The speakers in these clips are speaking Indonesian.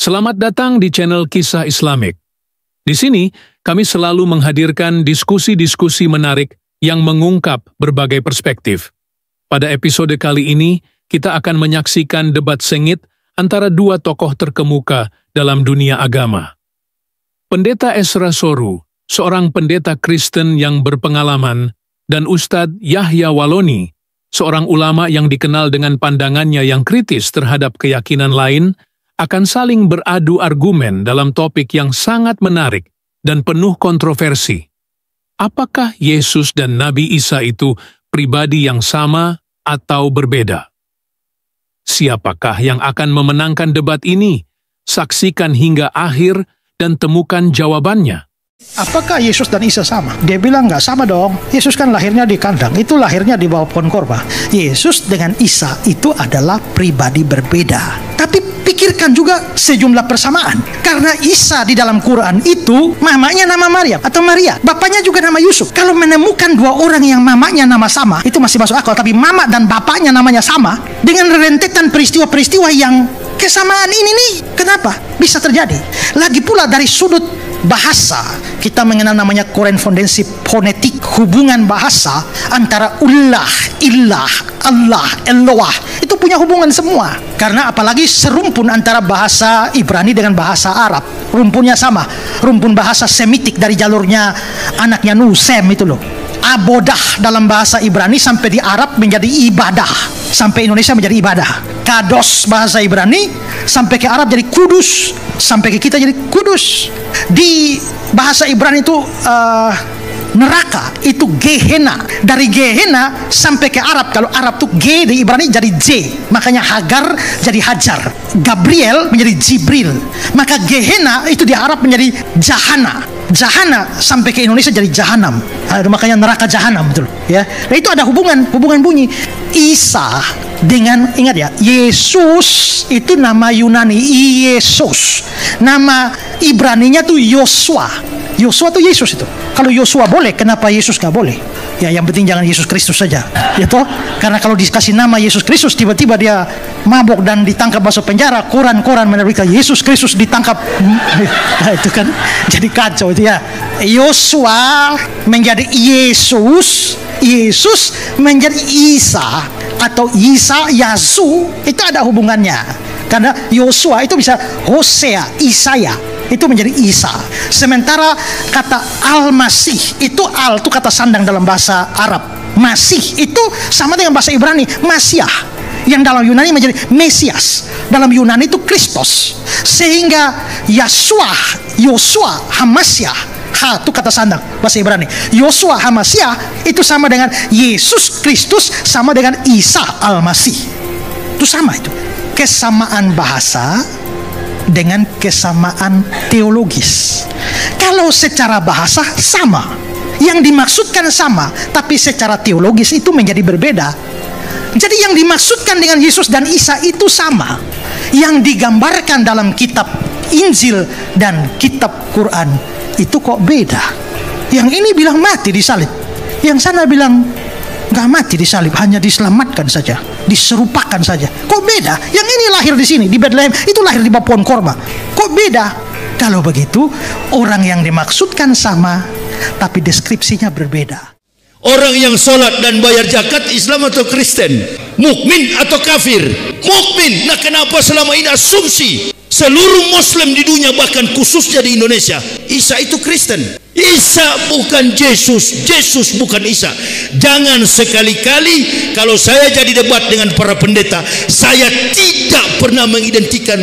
Selamat datang di channel Kisah Islamik. Di sini, kami selalu menghadirkan diskusi-diskusi menarik yang mengungkap berbagai perspektif. Pada episode kali ini, kita akan menyaksikan debat sengit antara dua tokoh terkemuka dalam dunia agama. Pendeta Ezra Soru, seorang pendeta Kristen yang berpengalaman, dan Ustadz Yahya Waloni, seorang ulama yang dikenal dengan pandangannya yang kritis terhadap keyakinan lain, akan saling beradu argumen dalam topik yang sangat menarik dan penuh kontroversi. Apakah Yesus dan Nabi Isa itu pribadi yang sama atau berbeda? Siapakah yang akan memenangkan debat ini? Saksikan hingga akhir dan temukan jawabannya. Apakah Yesus dan Isa sama? Dia bilang nggak sama dong. Yesus kan lahirnya di kandang, itu lahirnya di bawah pohon korma. Yesus dengan Isa itu adalah pribadi berbeda. Tapi pikirkan juga sejumlah persamaan. Karena Isa di dalam Quran itu mamanya nama Maryam atau Maria, bapaknya juga nama Yusuf. Kalau menemukan dua orang yang mamanya nama sama, itu masih masuk akal. Tapi mama dan bapaknya namanya sama, dengan rentetan peristiwa-peristiwa yang kesamaan ini nih, kenapa bisa terjadi? Lagi pula dari sudut bahasa, kita mengenal namanya korespondensi fonetik, hubungan bahasa antara ullah, ilah, Allah, Eloah, itu punya hubungan semua. Karena apalagi serumpun antara bahasa Ibrani dengan bahasa Arab, rumpunnya sama, rumpun bahasa Semitik dari jalurnya anaknya Nuh, Sem itu loh. Abodah dalam bahasa Ibrani sampai di Arab menjadi ibadah, sampai Indonesia menjadi ibadah. Kados bahasa Ibrani sampai ke Arab jadi kudus, sampai ke kita jadi kudus. Di bahasa Ibrani itu neraka itu Gehenna. Dari Gehenna sampai ke Arab, kalau Arab tuh G di Ibrani jadi J, makanya Hagar jadi Hajar, Gabriel menjadi Jibril. Maka Gehenna itu di Arab menjadi Jahana. Jahana sampai ke Indonesia jadi Jahanam. Makanya neraka Jahanam, betul ya. Nah, itu ada hubungan bunyi. Isa dengan, ingat ya, Yesus itu nama Yunani Yesus. Nama Ibraninya tuh Yosua. Yosua tuh Yesus itu. Kalau Yosua boleh, kenapa Yesus nggak boleh? Ya, yang penting jangan Yesus Kristus saja, ya toh. Karena kalau dikasih nama Yesus Kristus, tiba-tiba dia mabok dan ditangkap masuk penjara, koran menerbitkan Yesus Kristus ditangkap. Nah, itu kan jadi kacau itu ya. Yosua menjadi Yesus, Yesus menjadi Isa, atau Isa Yasu, itu ada hubungannya. Karena Yosua itu bisa Hosea, Isaya, itu menjadi Isa. Sementara kata Al-Masih itu, Al itu kata sandang dalam bahasa Arab, Masih itu sama dengan bahasa Ibrani Masiah, yang dalam Yunani menjadi Mesias. Dalam Yunani itu Kristus. Sehingga Yosua Hamasiah, Ha itu kata sandang bahasa Ibrani, Yosua Hamasiah itu sama dengan Yesus Kristus, sama dengan Isa Al-Masih. Itu sama itu. Kesamaan bahasa dengan kesamaan teologis. Kalau secara bahasa sama, yang dimaksudkan sama, tapi secara teologis itu menjadi berbeda. Jadi yang dimaksudkan dengan Yesus dan Isa itu sama, yang digambarkan dalam kitab Injil dan kitab Quran itu kok beda. Yang ini bilang mati di salib, yang sana bilang nggak mati di salib, hanya diselamatkan saja, diserupakan saja. Kok beda? Yang ini lahir di sini di Bethlehem, itu lahir di bawah pohon korma. Kok beda? Kalau begitu, orang yang dimaksudkan sama, tapi deskripsinya berbeda. Orang yang sholat dan bayar zakat, Islam atau Kristen? Mukmin atau kafir? Mukmin. Nah, kenapa selama ini asumsi seluruh Muslim di dunia, bahkan khususnya di Indonesia, Isa itu Kristen? Isa bukan Yesus, Yesus bukan Isa. Jangan sekali-kali kalau saya jadi debat dengan para pendeta, saya tidak pernah mengidentikan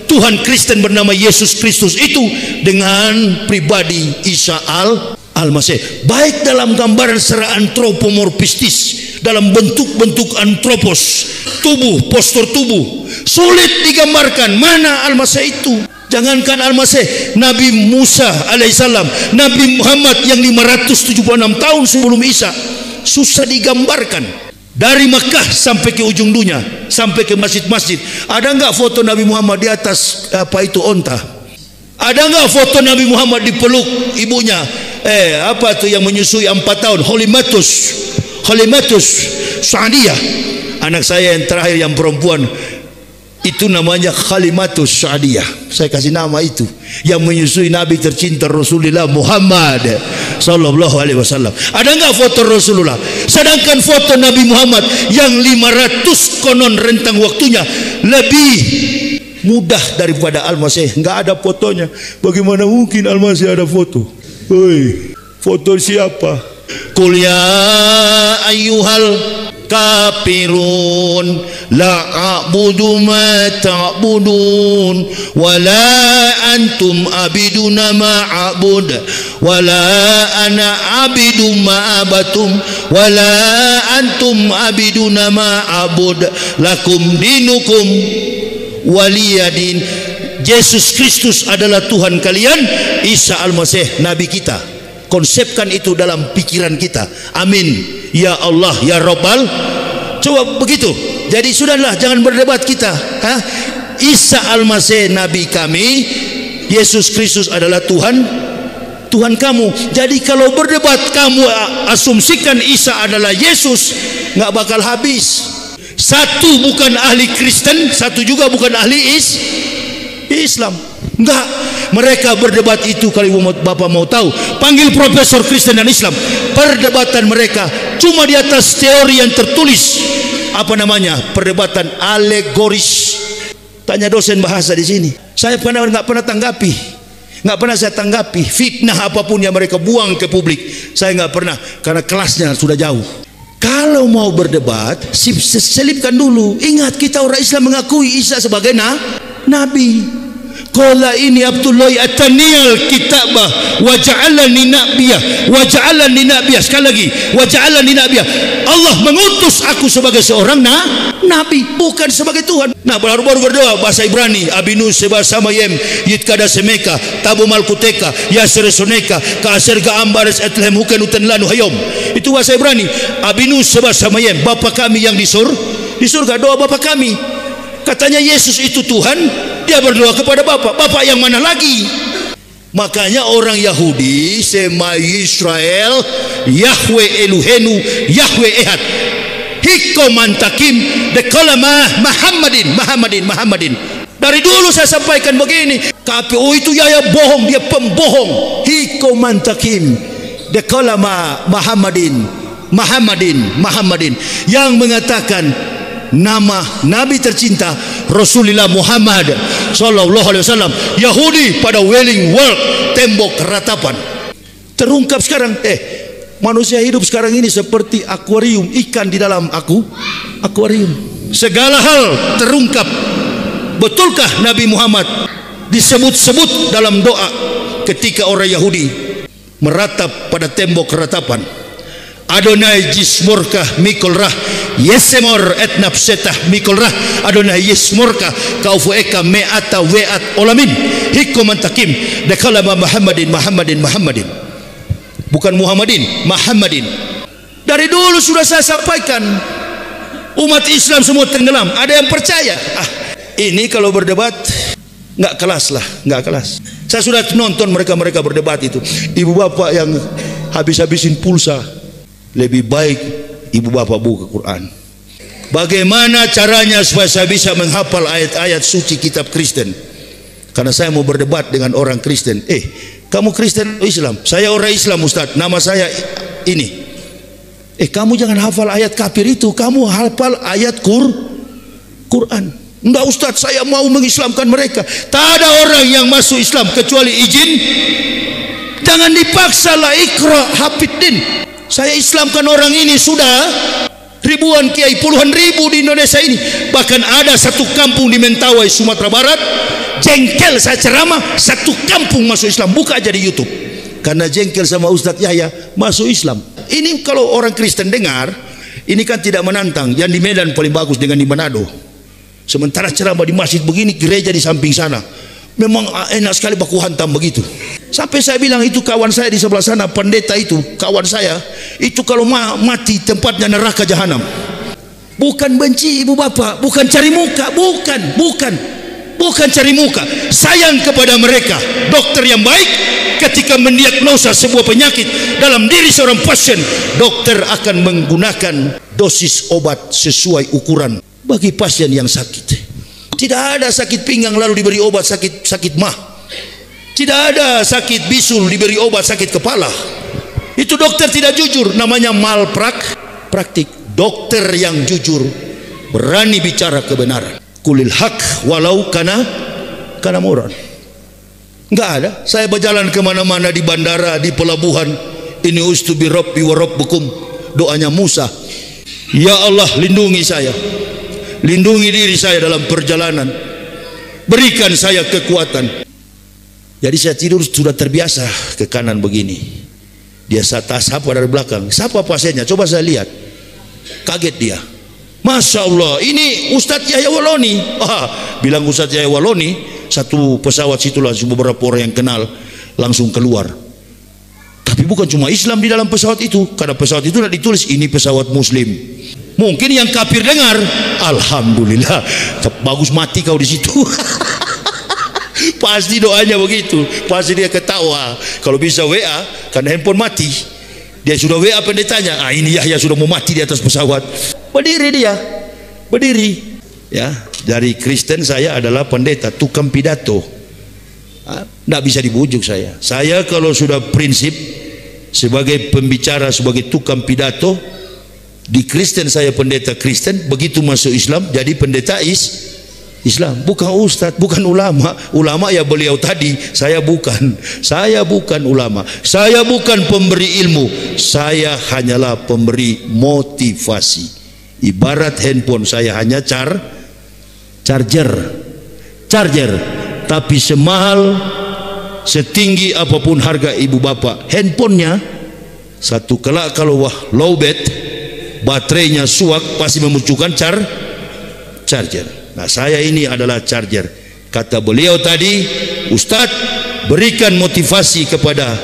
Tuhan Kristen bernama Yesus Kristus itu dengan pribadi Isa Al-Masih. Baik dalam gambaran secara antropomorfistis, dalam bentuk-bentuk antropos, tubuh, postur tubuh, sulit digambarkan mana Al-Masih itu. Jangankan Al-Masih, Nabi Musa alaihissalam, Nabi Muhammad yang 576 tahun sebelum Isa, susah digambarkan. Dari Mekah sampai ke ujung dunia, sampai ke masjid-masjid, ada nggak foto Nabi Muhammad di atas apa itu, onta? Ada nggak foto Nabi Muhammad dipeluk ibunya? Apa tuh yang menyusui 4 tahun? Holimatus Sa'diyah, anak saya yang terakhir yang perempuan. Itu namanya Khalimatus Sa'diyah. Saya kasih nama itu, yang menyusui Nabi tercinta Rasulullah Muhammad sallallahu alaihi wasallam. Ada enggak foto Rasulullah? Sedangkan foto Nabi Muhammad yang 500 konon rentang waktunya lebih mudah daripada Al-Masih, enggak ada fotonya. Bagaimana mungkin Al-Masih ada foto? Hei, foto siapa? Qul ya ayyuhal kafirun la a'budu ma ta'budun wa la antum abiduna ma a'bud wa la ana abidu ma abatum wa la antum abiduna ma a'bud lakum dinukum waliyadin. Yesus Kristus adalah Tuhan kalian, Isa Al-Masih Nabi kita. Konsepkan itu dalam pikiran kita. Amin ya Allah ya Rabbal. Coba begitu. Jadi sudahlah, jangan berdebat kita. Isa Al-Masih Nabi kami, Yesus Kristus adalah Tuhan kamu. Jadi kalau berdebat kamu asumsikan Isa adalah Yesus, nggak bakal habis. Satu bukan ahli Kristen, satu juga bukan ahli Islam. Enggak, mereka berdebat itu. Kalau Bapak mau tahu, panggil profesor Kristen dan Islam. Perdebatan mereka cuma di atas teori yang tertulis. Apa namanya? Perdebatan alegoris. Tanya dosen bahasa di sini. Saya nggak pernah tanggapi. Nggak pernah saya tanggapi fitnah apapun yang mereka buang ke publik. Saya nggak pernah, karena kelasnya sudah jauh. Kalau mau berdebat, selipkan dulu. Ingat, kita orang Islam mengakui Isa sebagai Nabi. Qala ini Abdullah ataniyal kitabah wa ja'alani nabiyah. Sekali lagi, wa ja'alani nabiyah. Allah mengutus aku sebagai seorang nabi, bukan sebagai Tuhan. Nah, baru-baru berdoa bahasa Ibrani, Abinu seba samayem yitkada semeka tabu malkuteka yasresoneka kaaser gaambares etlem huken uten lanu hayom. Itu bahasa Ibrani. Abinu seba samayem, Bapa kami yang di surga. Doa Bapa kami. Katanya Yesus itu Tuhan, dia berdoa kepada Bapa yang mana lagi? Makanya orang Yahudi Sema Israel Yahweh Eluhenu Yahweh Ehad Hikomantakim Dekolama Muhammadin. Dari dulu saya sampaikan begini, KPU itu ya bohong, dia pembohong. Hikomantakim Dekolama Muhammadin yang mengatakan nama Nabi tercinta Rasulullah Muhammad sallallahu alaihi wasallam. Yahudi pada Wailing Wall, tembok ratapan. Terungkap sekarang, manusia hidup sekarang ini seperti akuarium, ikan di dalam akuarium. Segala hal terungkap. Betulkah Nabi Muhammad disebut-sebut dalam doa ketika orang Yahudi meratap pada tembok ratapan? Adonai jismurkah mikolrah yesemor etnap setah mikolrah Adonai yismurkah kaufueka me'ata we'at olamin hikomantakim dekalama Muhammadin. Bukan Muhammadin. Dari dulu sudah saya sampaikan, umat Islam semua tenggelam. Ada yang percaya? Ini kalau berdebat nggak kelas. Saya sudah nonton mereka berdebat itu. Ibu bapak yang habisin pulsa. Lebih baik ibu bapak buka Quran. Bagaimana caranya supaya saya bisa menghafal ayat-ayat suci kitab Kristen? Karena saya mau berdebat dengan orang Kristen. Kamu Kristen atau Islam? Saya orang Islam, Ustaz. Nama saya ini. Kamu jangan hafal ayat kafir itu. Kamu hafal ayat Quran. Enggak, Ustaz, saya mau mengislamkan mereka. Tak ada orang yang masuk Islam kecuali izin. Jangan dipaksa lah, ikra hafidin. Saya Islamkan orang ini sudah ribuan kiai, puluhan ribu di Indonesia ini. Bahkan ada satu kampung di Mentawai, Sumatera Barat, jengkel saya ceramah, satu kampung masuk Islam. Buka aja di YouTube. Karena jengkel sama Ustadz Yahya masuk Islam. Ini kalau orang Kristen dengar, ini kan tidak menantang. Yang di Medan paling bagus dengan di Manado. Sementara ceramah di masjid begini, gereja di samping sana. Memang enak sekali baku hantam begitu. Sampai saya bilang, itu kawan saya di sebelah sana, pendeta itu, kawan saya, itu kalau mati tempatnya neraka jahanam. Bukan benci ibu bapak, bukan cari muka, bukan cari muka. Sayang kepada mereka. Dokter yang baik ketika mendiagnosa sebuah penyakit dalam diri seorang pasien, dokter akan menggunakan dosis obat sesuai ukuran bagi pasien yang sakit. Tidak ada sakit pinggang lalu diberi obat sakit mah. Tidak ada sakit bisul diberi obat sakit kepala. Itu dokter tidak jujur, namanya malpraktik. Dokter yang jujur berani bicara kebenaran. Kulil haq walau kana muran. Enggak ada. Saya berjalan kemana-mana, di bandara, di pelabuhan, ini ustu bi rabbi wa rabbukum, doanya Musa. Ya Allah, lindungi saya, lindungi diri saya dalam perjalanan, berikan saya kekuatan. Jadi saya tidur sudah terbiasa ke kanan begini. Dia sapa dari belakang, siapa pasiennya? Coba saya lihat. Kaget dia. Masya Allah, ini Ustadz Yahya Waloni. Bilang Ustadz Yahya Waloni, satu pesawat situ langsung beberapa orang yang kenal langsung keluar. Tapi bukan cuma Islam di dalam pesawat itu, karena pesawat itu tidak ditulis ini pesawat Muslim. Mungkin yang kafir dengar, alhamdulillah, bagus mati kau di situ. Pasti doanya begitu, pasti dia ketawa. Kalau bisa WA, karena handphone mati, dia sudah WA pendetanya. Ini Yahya sudah mau mati di atas pesawat. Berdiri dia, berdiri. Ya, dari Kristen saya adalah pendeta, tukang pidato. Tidak bisa dibujuk saya. Saya kalau sudah prinsip sebagai pembicara, sebagai tukang pidato, di Kristen saya pendeta Kristen, begitu masuk Islam jadi pendeta Islam, bukan ustadz, bukan ulama. Ulama ya beliau tadi, saya bukan ulama, saya bukan pemberi ilmu, saya hanyalah pemberi motivasi. Ibarat handphone saya hanya charger, tapi semahal setinggi apapun harga ibu bapak handphonenya, satu kelak kalau lowbat baterainya suak pasti memunculkan charger. Nah, saya ini adalah charger. Kata beliau tadi, Ustadz, berikan motivasi kepada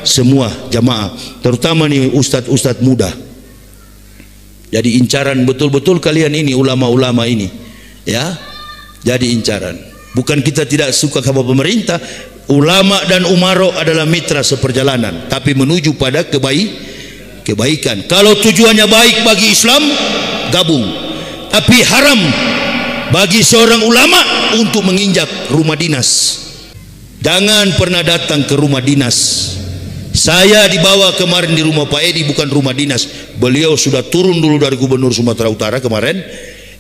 semua jamaah, terutama nih ustadz muda. Jadi incaran betul-betul kalian ini, ulama-ulama ini, ya. Jadi incaran. Bukan kita tidak suka kepada pemerintah. Ulama dan umaro adalah mitra seperjalanan, tapi menuju pada kebaikan. Kalau tujuannya baik bagi Islam, gabung. Tapi haram bagi seorang ulama untuk menginjak rumah dinas. Jangan pernah datang ke rumah dinas. Saya dibawa kemarin di rumah Pak Edi, bukan rumah dinas. Beliau sudah turun dulu dari Gubernur Sumatera Utara kemarin,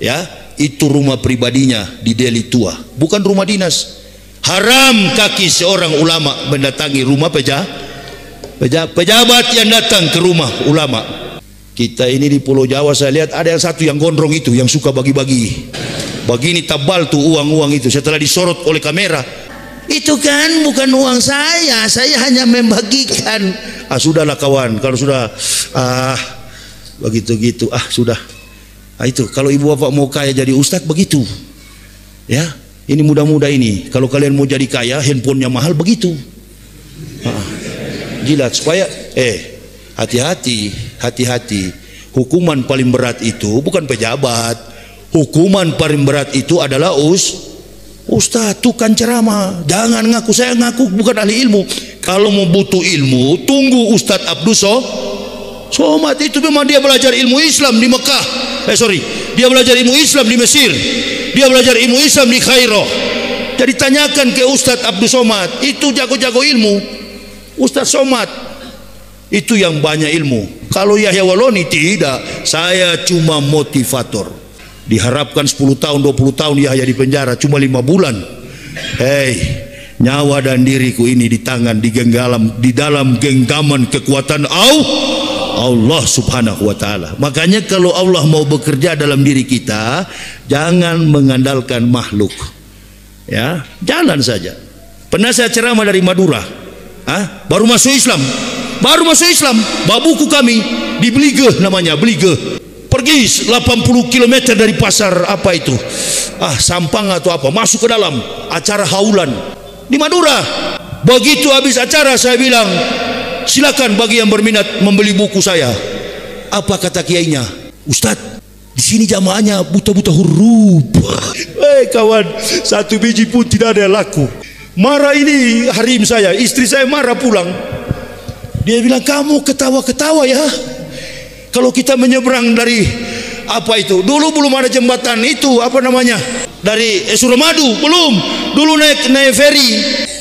ya. Itu rumah pribadinya di Deli Tua, bukan rumah dinas. Haram kaki seorang ulama mendatangi rumah pejabat yang datang ke rumah ulama. Kita ini di Pulau Jawa saya lihat ada yang satu yang gondrong itu, yang suka bagi-bagi. Begini tabal tuh uang-uang itu, setelah disorot oleh kamera. Itu kan bukan uang saya hanya membagikan. Sudahlah kawan, kalau sudah begitu gitu, sudah. Itu kalau ibu bapak mau kaya jadi ustadz begitu. Ya, ini muda-muda ini, kalau kalian mau jadi kaya, handphonenya mahal begitu. Jilat supaya hati-hati. Hukuman paling berat itu bukan pejabat. Hukuman paling berat itu adalah ustadz, tukang ceramah. Jangan ngaku, saya ngaku bukan ahli ilmu. Kalau mau butuh ilmu, tunggu Ustadz Abdul Somad. Itu memang dia belajar ilmu Islam di Mekah. Dia belajar ilmu Islam di Mesir. Dia belajar ilmu Islam di Kairo. Jadi tanyakan ke Ustadz Abdul Somad. Itu jago-jago ilmu. Ustadz Somad itu yang banyak ilmu. Kalau Yahya Waloni tidak. Saya cuma motivator. Diharapkan 10 tahun 20 tahun Yahya di penjara, cuma 5 bulan. Nyawa dan diriku ini di tangan, di dalam genggaman kekuatan Allah subhanahu wa ta'ala. Makanya kalau Allah mau bekerja dalam diri kita, jangan mengandalkan makhluk, ya, jalan saja. Pernah saya ceramah dari Madura, baru masuk Islam, babuku kami di Belige, namanya Belige. Pergi 80 km dari pasar apa itu, Sampang atau apa, masuk ke dalam acara haulan di Madura. Begitu habis acara saya bilang, silakan bagi yang berminat membeli buku saya. Apa kata kiainya? Ustadz, di sini jamaahnya buta-buta huruf. Kawan, satu biji pun tidak ada yang laku. Marah ini harim saya, istri saya marah pulang. Dia bilang, kamu ketawa-ketawa ya. Kalau kita menyeberang dari Apa itu? Dulu belum ada jembatan itu, apa namanya? Dari Suramadu, belum. Dulu naik ferry.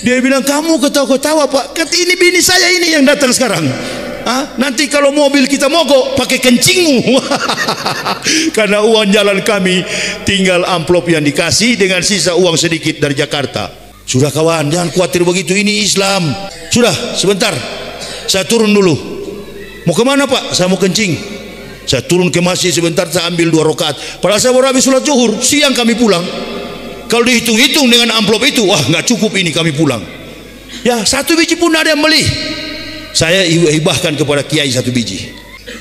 Dia bilang, kamu ketawa-ketawa Pak. Kata, ini bini saya ini yang datang sekarang. Nanti kalau mobil kita mogok, pakai kencingmu. Karena uang jalan kami tinggal amplop yang dikasih dengan sisa uang sedikit dari Jakarta. Sudah kawan, jangan khawatir begitu, ini Islam. Sudah, sebentar, saya turun dulu. Mau kemana Pak? Saya mau kencing. Saya turun ke masjid sebentar, saya ambil 2 rakaat. Padahal saya baru habis sholat zuhur, siang kami pulang. Kalau dihitung-hitung dengan amplop itu, wah nggak cukup ini kami pulang. Ya 1 biji pun ada yang beli. Saya hibahkan kepada kiai 1 biji.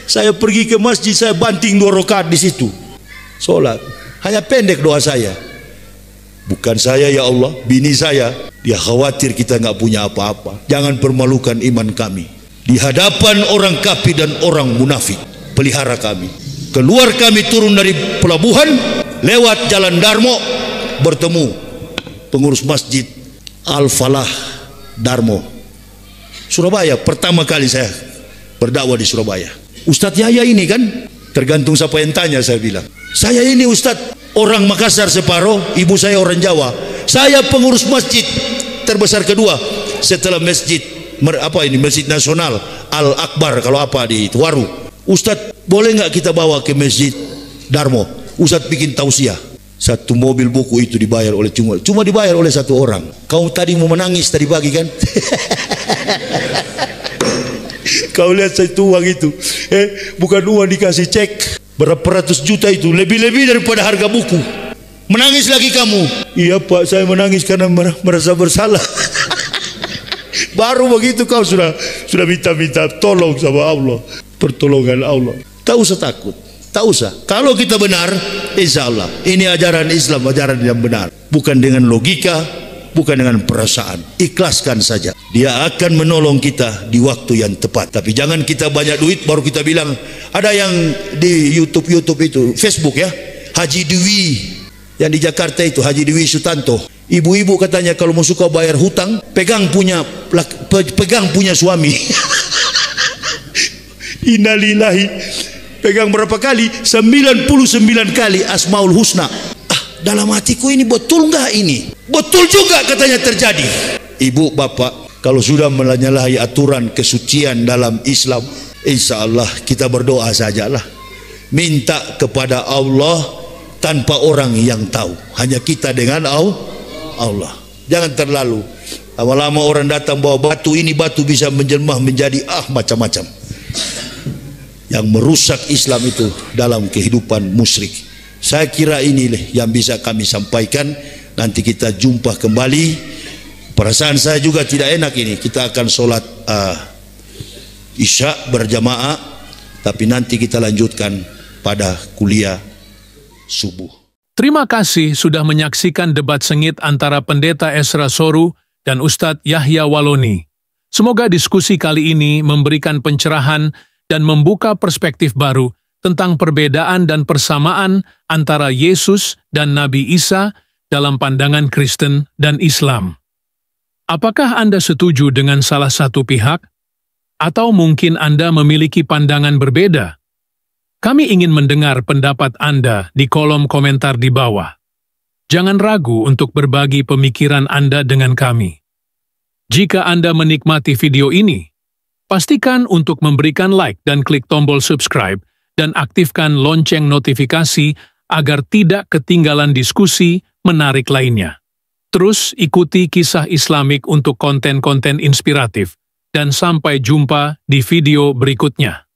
Saya pergi ke masjid, saya banting 2 rakaat di situ. Sholat. Hanya pendek doa saya. Bukan saya ya Allah, bini saya. Dia khawatir kita nggak punya apa-apa. Jangan permalukan iman kami di hadapan orang kafir dan orang munafik. Pelihara kami. Keluar kami turun dari pelabuhan, lewat jalan Darmo, bertemu pengurus masjid Al-Falah Darmo, Surabaya. Pertama kali saya berdakwah di Surabaya. Ustadz Yahya ini kan, tergantung siapa yang tanya, saya bilang, saya ini Ustadz orang Makassar separuh, ibu saya orang Jawa. Saya pengurus masjid terbesar kedua setelah masjid Masjid Nasional Al-Akbar kalau apa di Waru. Ustadz, boleh nggak kita bawa ke masjid Darmo? Ustadz bikin tausiah. 1 mobil buku itu dibayar oleh cuma dibayar oleh 1 orang. Kau tadi mau menangis tadi pagi kan? Kau lihat saya itu uang itu, bukan uang dikasih cek berapa ratus juta itu, lebih daripada harga buku. Menangis lagi kamu? Iya Pak, saya menangis karena merasa bersalah. Baru begitu kau sudah minta tolong sama Allah, pertolongan Allah. Tak usah takut, tak usah. Kalau kita benar, insya Allah ini ajaran Islam, ajaran yang benar, bukan dengan logika, bukan dengan perasaan. Ikhlaskan saja, Dia akan menolong kita di waktu yang tepat. Tapi jangan kita banyak duit baru kita bilang. Ada yang di YouTube itu, Facebook ya, Haji Dwi yang di Jakarta itu, Haji Dwi Sutanto. Ibu-ibu katanya kalau mau suka bayar hutang, pegang punya suami. Innalillahi. Pegang berapa kali? 99 kali Asmaul Husna. Dalam hatiku ini betul nggak ini? Betul juga katanya terjadi. Ibu bapak, kalau sudah menyalahi aturan kesucian dalam Islam, insya Allah kita berdoa sajalah, minta kepada Allah tanpa orang yang tahu, hanya kita dengan Allah. Jangan terlalu lama-lama orang datang bawa batu, ini batu bisa menjelma menjadi macam-macam yang merusak Islam itu dalam kehidupan musyrik. Saya kira ini yang bisa kami sampaikan. Nanti kita jumpa kembali. Perasaan saya juga tidak enak ini, kita akan sholat Isya berjamaah, tapi nanti kita lanjutkan pada kuliah subuh. Terima kasih sudah menyaksikan debat sengit antara Pendeta Ezra Soru dan Ustadz Yahya Waloni. Semoga diskusi kali ini memberikan pencerahan dan membuka perspektif baru tentang perbedaan dan persamaan antara Yesus dan Nabi Isa dalam pandangan Kristen dan Islam. Apakah Anda setuju dengan salah satu pihak? Atau mungkin Anda memiliki pandangan berbeda? Kami ingin mendengar pendapat Anda di kolom komentar di bawah. Jangan ragu untuk berbagi pemikiran Anda dengan kami. Jika Anda menikmati video ini, pastikan untuk memberikan like dan klik tombol subscribe dan aktifkan lonceng notifikasi agar tidak ketinggalan diskusi menarik lainnya. Terus ikuti Kisah Islamik untuk konten-konten inspiratif, dan sampai jumpa di video berikutnya.